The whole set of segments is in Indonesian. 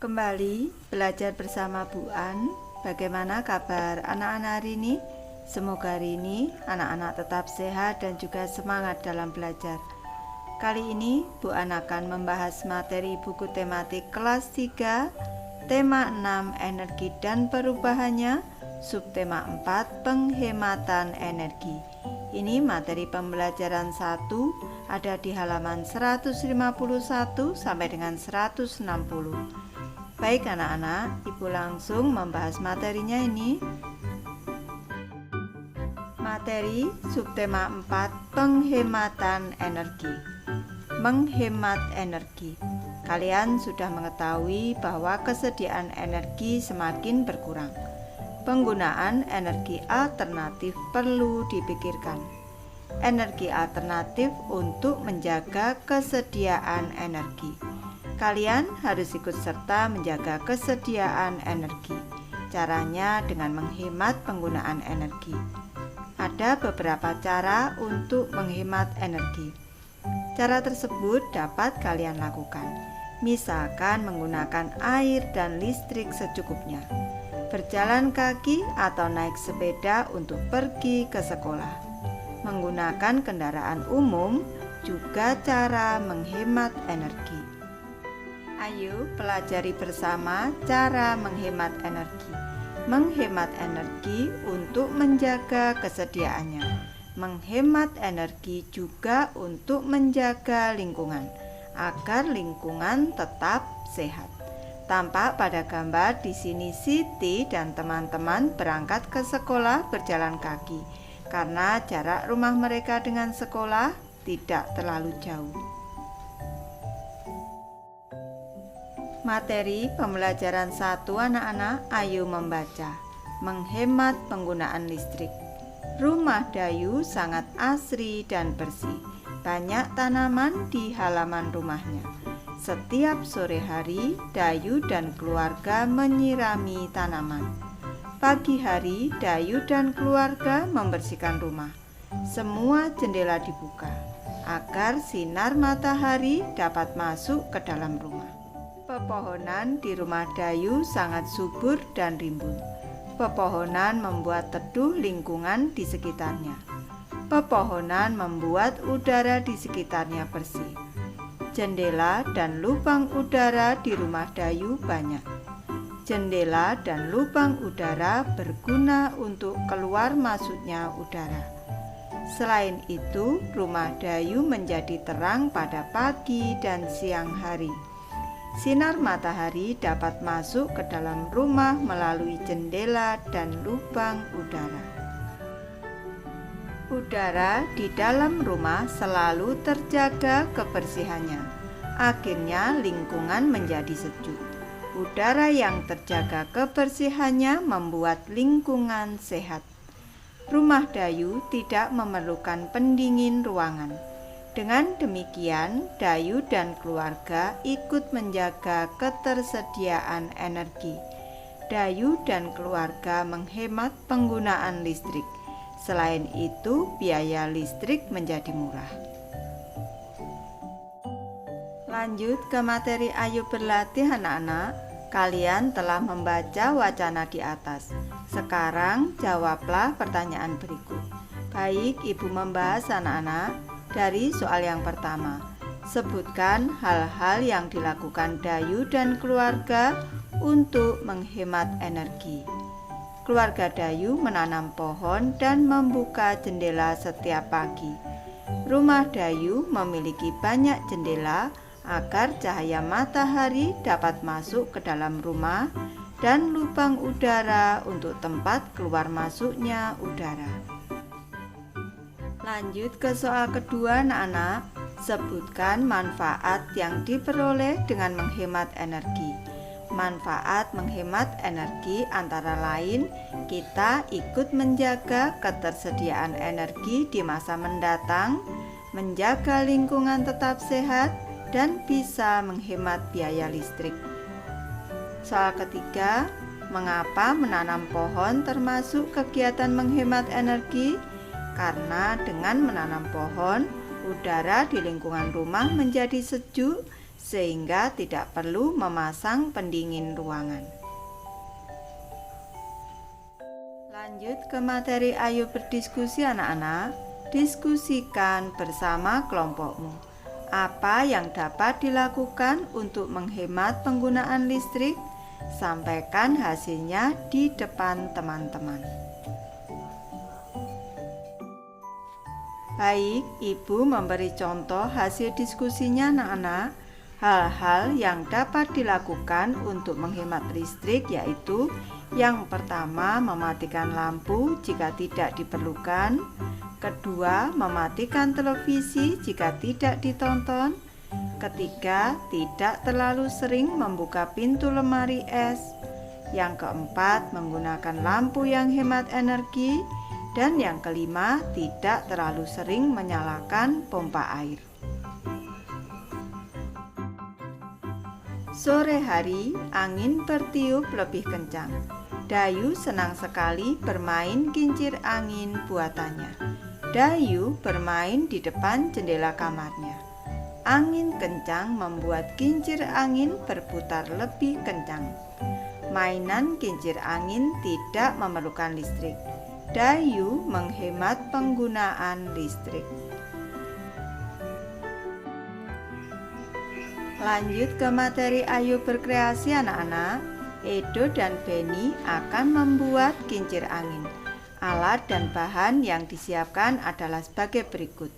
Kembali belajar bersama Bu An. Bagaimana kabar anak-anak hari ini? Semoga hari ini anak-anak tetap sehat dan juga semangat dalam belajar. Kali ini Bu An akan membahas materi buku tematik kelas 3, tema 6 energi dan perubahannya, subtema 4 penghematan energi. Ini materi pembelajaran 1 ada di halaman 151 sampai dengan 160. Baik anak-anak, Ibu langsung membahas materinya ini. Materi subtema 4 penghematan energi. Menghemat energi. Kalian sudah mengetahui bahwa kesediaan energi semakin berkurang. Penggunaan energi alternatif perlu dipikirkan. Energi alternatif untuk menjaga kesediaan energi. Kalian harus ikut serta menjaga kesediaan energi. Caranya dengan menghemat penggunaan energi. Ada beberapa cara untuk menghemat energi. Cara tersebut dapat kalian lakukan. Misalkan menggunakan air dan listrik secukupnya. Berjalan kaki atau naik sepeda untuk pergi ke sekolah. Menggunakan kendaraan umum juga cara menghemat energi. Ayo pelajari bersama cara menghemat energi. Menghemat energi untuk menjaga kesediaannya. Menghemat energi juga untuk menjaga lingkungan, agar lingkungan tetap sehat. Tampak pada gambar di sini Siti dan teman-teman berangkat ke sekolah berjalan kaki, karena jarak rumah mereka dengan sekolah tidak terlalu jauh. Materi pembelajaran 1 anak-anak, ayo membaca. Menghemat penggunaan listrik. Rumah Dayu sangat asri dan bersih. Banyak tanaman di halaman rumahnya. Setiap sore hari, Dayu dan keluarga menyirami tanaman. Pagi hari, Dayu dan keluarga membersihkan rumah. Semua jendela dibuka agar sinar matahari dapat masuk ke dalam rumah. Pepohonan di rumah Dayu sangat subur dan rimbun. Pepohonan membuat teduh lingkungan di sekitarnya. Pepohonan membuat udara di sekitarnya bersih. Jendela dan lubang udara di rumah Dayu banyak. Jendela dan lubang udara berguna untuk keluar masuknya udara. Selain itu, rumah Dayu menjadi terang pada pagi dan siang hari. Sinar matahari dapat masuk ke dalam rumah melalui jendela dan lubang udara. Udara di dalam rumah selalu terjaga kebersihannya. Akhirnya lingkungan menjadi sejuk. Udara yang terjaga kebersihannya membuat lingkungan sehat. Rumah Dayu tidak memerlukan pendingin ruangan. Dengan demikian, Dayu dan keluarga ikut menjaga ketersediaan energi. Dayu dan keluarga menghemat penggunaan listrik. Selain itu, biaya listrik menjadi murah. Lanjut ke materi ayo berlatih anak-anak. Kalian telah membaca wacana di atas. Sekarang jawablah pertanyaan berikut. Baik, Ibu membahas anak-anak. Dari soal yang pertama, sebutkan hal-hal yang dilakukan Dayu dan keluarga untuk menghemat energi. Keluarga Dayu menanam pohon dan membuka jendela setiap pagi. Rumah Dayu memiliki banyak jendela agar cahaya matahari dapat masuk ke dalam rumah dan lubang udara untuk tempat keluar masuknya udara. Lanjut ke soal kedua anak-anak. Sebutkan manfaat yang diperoleh dengan menghemat energi. Manfaat menghemat energi antara lain kita ikut menjaga ketersediaan energi di masa mendatang, menjaga lingkungan tetap sehat, dan bisa menghemat biaya listrik. Soal ketiga, mengapa menanam pohon termasuk kegiatan menghemat energi? Karena dengan menanam pohon, udara di lingkungan rumah menjadi sejuk sehingga tidak perlu memasang pendingin ruangan. Lanjut ke materi, ayo berdiskusi anak-anak. Diskusikan bersama kelompokmu. Apa yang dapat dilakukan untuk menghemat penggunaan listrik? Sampaikan hasilnya di depan teman-teman. Baik, Ibu memberi contoh hasil diskusinya anak-anak. Hal-hal yang dapat dilakukan untuk menghemat listrik yaitu yang pertama, mematikan lampu jika tidak diperlukan. Kedua, mematikan televisi jika tidak ditonton. Ketiga, tidak terlalu sering membuka pintu lemari es. Yang keempat, menggunakan lampu yang hemat energi. Dan yang kelima, tidak terlalu sering menyalakan pompa air. Sore hari, angin bertiup lebih kencang. Dayu senang sekali bermain kincir angin buatannya. Dayu bermain di depan jendela kamarnya. Angin kencang membuat kincir angin berputar lebih kencang. Mainan kincir angin tidak memerlukan listrik. Dayu menghemat penggunaan listrik. Lanjut ke materi, ayo berkreasi anak-anak. Edo dan Benny akan membuat kincir angin. Alat dan bahan yang disiapkan adalah sebagai berikut.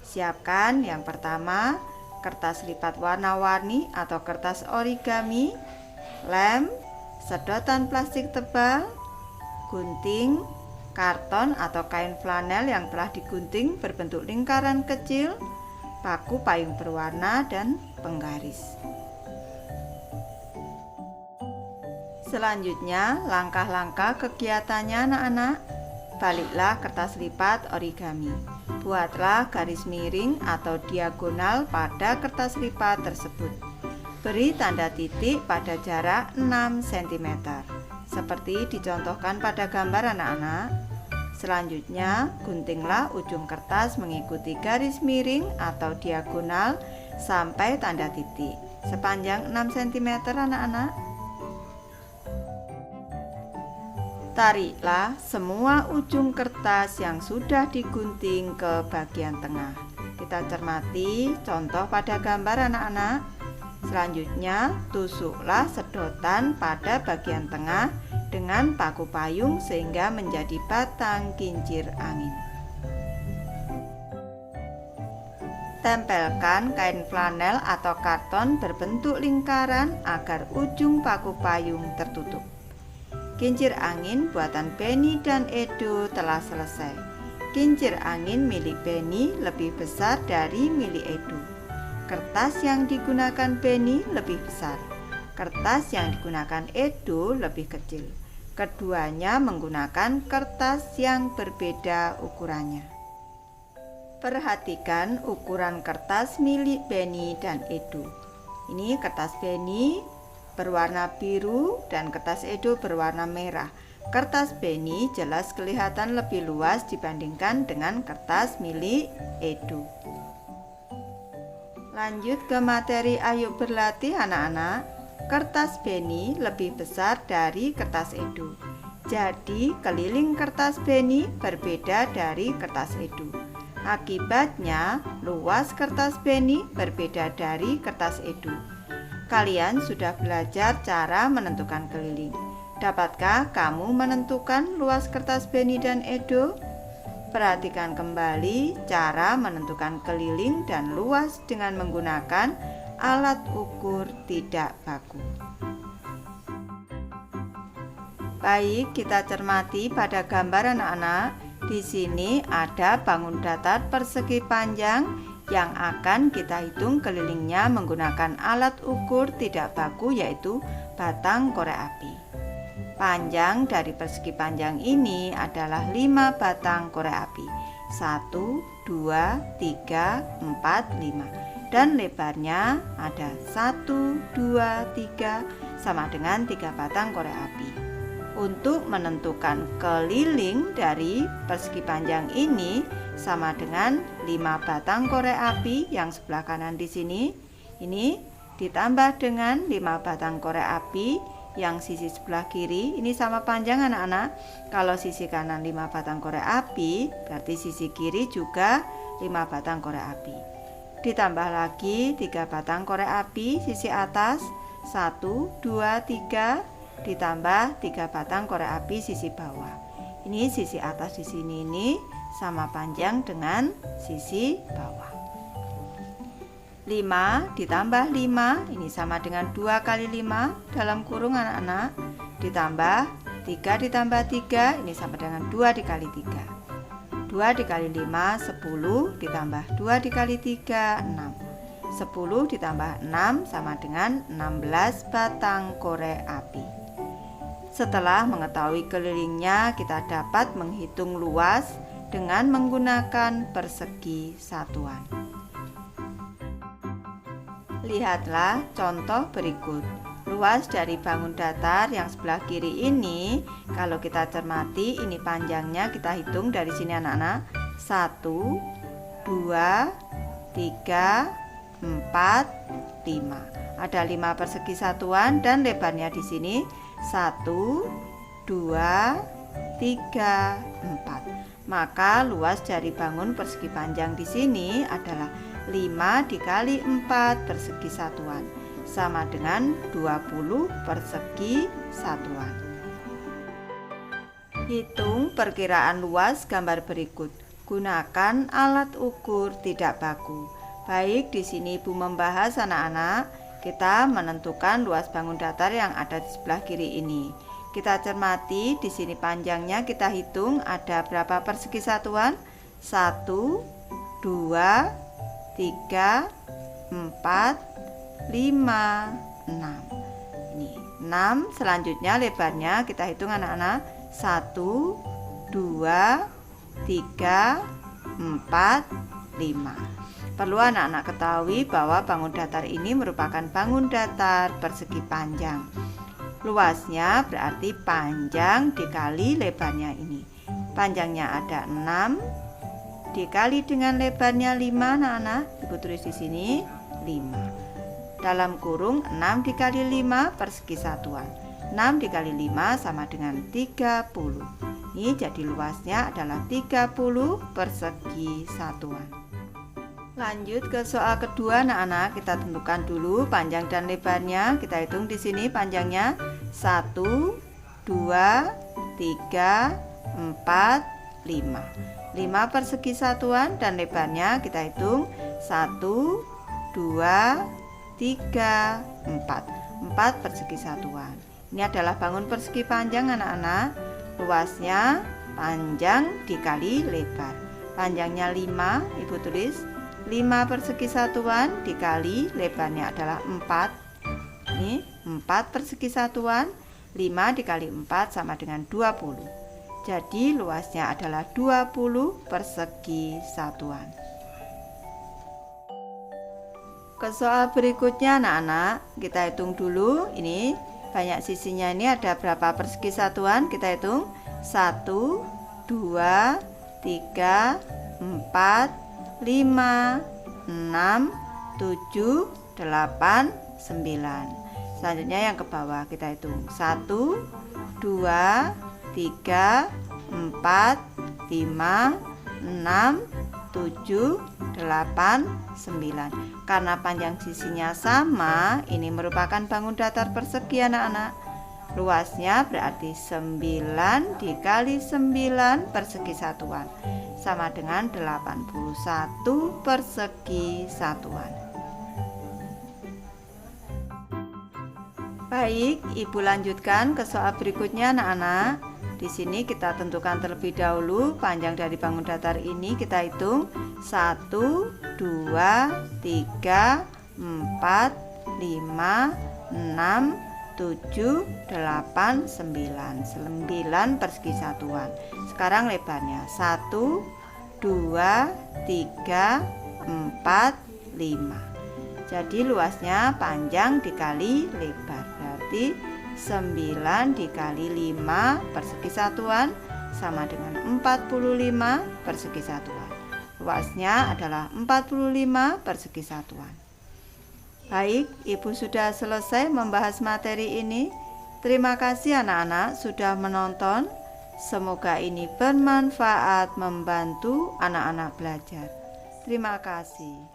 Siapkan yang pertama, kertas lipat warna-warni atau kertas origami, lem, sedotan plastik tebal, gunting, karton atau kain flanel yang telah digunting berbentuk lingkaran kecil, paku payung berwarna, dan penggaris. Selanjutnya, langkah-langkah kegiatannya anak-anak. Baliklah kertas lipat origami. Buatlah garis miring atau diagonal pada kertas lipat tersebut. Beri tanda titik pada jarak 6 cm, seperti dicontohkan pada gambar anak-anak. Selanjutnya, guntinglah ujung kertas mengikuti garis miring atau diagonal sampai tanda titik sepanjang 6 cm anak-anak. Tariklah semua ujung kertas yang sudah digunting ke bagian tengah. Kita cermati contoh pada gambar anak-anak. Selanjutnya, tusuklah sedotan pada bagian tengah dengan paku payung sehingga menjadi batang kincir angin. Tempelkan kain flanel atau karton berbentuk lingkaran agar ujung paku payung tertutup. Kincir angin buatan Benny dan Edo telah selesai. Kincir angin milik Benny lebih besar dari milik Edo. Kertas yang digunakan Benny lebih besar. Kertas yang digunakan Edo lebih kecil. Keduanya menggunakan kertas yang berbeda ukurannya. Perhatikan ukuran kertas milik Benny dan Edo. Ini kertas Benny berwarna biru dan kertas Edo berwarna merah. Kertas Benny jelas kelihatan lebih luas dibandingkan dengan kertas milik Edo. Lanjut ke materi, ayo berlatih anak-anak. Kertas Benny lebih besar dari kertas Edo. Jadi keliling kertas Benny berbeda dari kertas Edo. Akibatnya luas kertas Benny berbeda dari kertas Edo. Kalian sudah belajar cara menentukan keliling. Dapatkah kamu menentukan luas kertas Benny dan Edo? Perhatikan kembali cara menentukan keliling dan luas dengan menggunakan alat ukur tidak baku. Baik, kita cermati pada gambar anak-anak. Di sini ada bangun datar persegi panjang yang akan kita hitung kelilingnya menggunakan alat ukur tidak baku, yaitu batang korek api. Panjang dari persegi panjang ini adalah 5 batang korek api. 1, 2, 3, 4, 5. Dan lebarnya ada 1, 2, 3 sama dengan 3 batang korek api. Untuk menentukan keliling dari persegi panjang ini sama dengan 5 batang korek api yang sebelah kanan di sini. Ini ditambah dengan 5 batang korek api yang sisi sebelah kiri. Ini sama panjang anak-anak. Kalau sisi kanan 5 batang korek api, berarti sisi kiri juga 5 batang korek api. Ditambah lagi 3 batang korek api sisi atas, 1, 2, 3, ditambah 3 batang korek api sisi bawah. Ini sisi atas di sini ini sama panjang dengan sisi bawah. 5 ditambah 5 ini sama dengan 2 kali 5 dalam kurung anak-anak, ditambah 3 ditambah 3 ini sama dengan 2 dikali 3. 2 dikali 5 10, ditambah 2 dikali 3 6. 10 ditambah 6 sama dengan 16 batang korek api. Setelah mengetahui kelilingnya, kita dapat menghitung luas dengan menggunakan persegi satuan. Lihatlah contoh berikut. Luas dari bangun datar yang sebelah kiri ini, kalau kita cermati, ini panjangnya kita hitung dari sini anak-anak. 1, 2, 3, 4, 5. Ada 5 persegi satuan dan lebarnya di sini 1, 2, 3, 4. Maka luas dari bangun persegi panjang di sini adalah 5 dikali 4 persegi satuan, sama dengan 20 persegi satuan. Hitung perkiraan luas gambar berikut. Gunakan alat ukur tidak baku. Baik, di sini Ibu membahas anak-anak, kita menentukan luas bangun datar yang ada di sebelah kiri ini. Kita cermati di sini panjangnya kita hitung ada berapa persegi satuan? 1, 2, 3, 4, 5, 6. Ini 6. Selanjutnya lebarnya kita hitung anak-anak. 1, 2, 3, 4, 5. Perlu anak-anak ketahui bahwa bangun datar ini merupakan bangun datar persegi panjang. Luasnya berarti panjang dikali lebarnya ini. Panjangnya ada 6 dikali dengan lebarnya 5 anak-anak. Ibu tulis di sini 5. Dalam kurung 6 dikali 5 persegi satuan. 6 dikali 5 sama dengan 30. Ini jadi luasnya adalah 30 persegi satuan. Lanjut ke soal kedua anak-anak, kita tentukan dulu panjang dan lebarnya. Kita hitung di sini panjangnya 1, 2, 3, 4, 5. 5 persegi satuan dan lebarnya kita hitung 1, 2, 3, 4. 4 persegi satuan. Ini adalah bangun persegi panjang anak-anak. Luasnya panjang dikali lebar. Panjangnya 5, Ibu tulis 5 persegi satuan dikali lebarnya adalah 4. Ini 4 persegi satuan. 5 dikali 4 sama dengan 20. Jadi luasnya adalah 20 persegi satuan. Ke soal berikutnya anak-anak, kita hitung dulu. Ini banyak sisinya, ini ada berapa persegi satuan? Kita hitung 1, 2, 3, 4, 5, 6, 7, 8, 9. Selanjutnya yang ke bawah kita hitung 1, 2, 3, 4, 5, 6, 7, 8, 9. Karena panjang sisinya sama, ini merupakan bangun datar persegi anak-anak. Luasnya berarti 9 dikali 9 persegi satuan, sama dengan 81 persegi satuan. Baik, Ibu lanjutkan ke soal berikutnya anak-anak. Di sini kita tentukan terlebih dahulu panjang dari bangun datar ini. Kita hitung 1, 2, 3, 4, 5, 6, 7, 8, 9. 9 persegi satuan. Sekarang lebarnya 1, 2, 3, 4, 5. Jadi luasnya panjang dikali lebar, berarti 9 dikali 5 persegi satuan sama dengan 45 persegi satuan. Luasnya adalah 45 persegi satuan. Baik, Ibu sudah selesai membahas materi ini. Terima kasih anak-anak sudah menonton. Semoga ini bermanfaat membantu anak-anak belajar. Terima kasih.